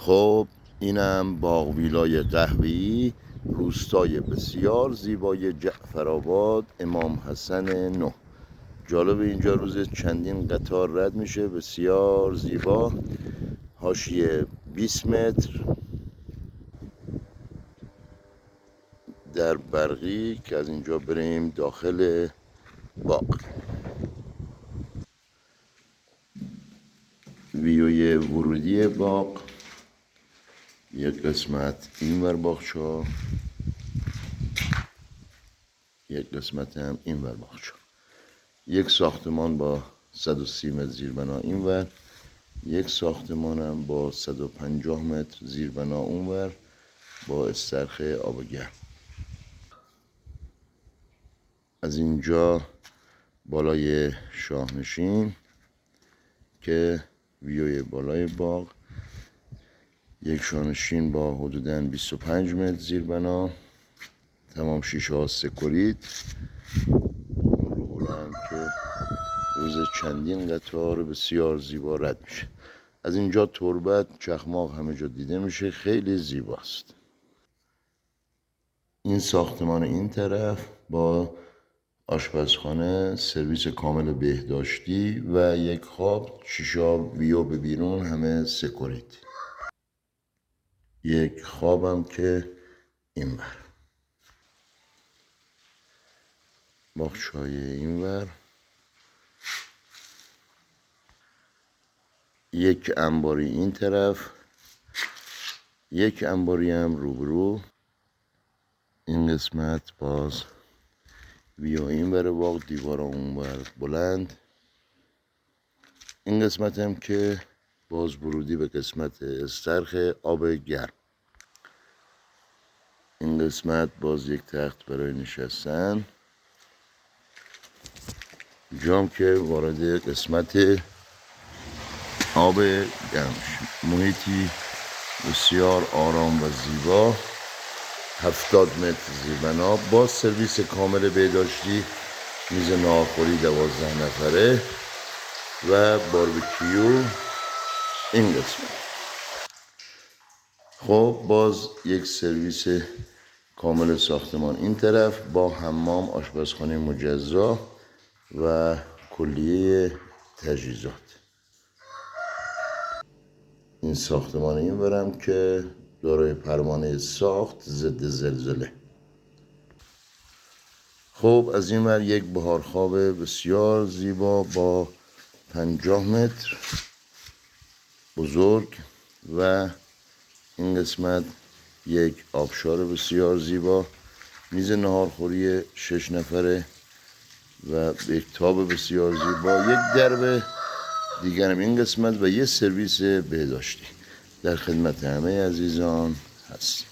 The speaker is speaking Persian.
خب اینم باغ ویلای قهوه‌ای روستای بسیار زیبای جعفرآباد امام حسن 9. جالب اینجا روز چندین قطار رد میشه، بسیار زیبا. حاشیه 20 متر در برقی که از اینجا بریم داخل باغ. ویوی ورودی باغ، یک قسمت این ور باغچه، یک قسمت هم این ور باغچه. یک ساختمان با 130 متر زیربنا این ور، یک ساختمان هم با 150 متر زیربنا اون ور با استرخ آب گرم. از اینجا بالای شاهنشین که ویوی بالای باغ، یک شاهنشین با حدوداً 25 متر زیربنا، تمام شیشه ها سکوریت. هم که روز چندین قطار بسیار زیبا رد میشه. از اینجا تربت چخماق همه جا دیده میشه، خیلی زیباست. این ساختمان این طرف با آشپزخانه، سرویس کامل بهداشتی و یک خواب، شیشه ویو به بیرون همه سکوریت. یک خوابم که این ور، باغچه‌های این ور، یک انباری این طرف، یک انباری هم روبرو. این قسمت باز ویو این ور باغ، دیوار اون ور بلند. این قسمت هم که باز ورودی به قسمت استرخ آب گرم. این قسمت باز یک تخت برای نشستن. جام که وارد قسمت آب گرم. محیطی بسیار آرام و زیبا، 70 متر زیربنا با سرویس کامل بهداشتی، میز ناهارخوری 12 نفره و باربیکیو این قسمت. خب باز یک سرویس کامل ساختمان این طرف با حمام، آشپزخانه مجزا و کلیه تجهیزات. این ساختمان این ورم که دارای پروانه ساخت ضد زلزله. خب از این ور یک بهارخواب بسیار زیبا با 50 متر بزرگ و این قسمت یک آبشار بسیار زیبا، میز ناهارخوری 6 نفره و یک تاب بسیار زیبا، یک درب دیگرم این قسمت و یک سرویس بهداشتی. در خدمت همه عزیزان هست.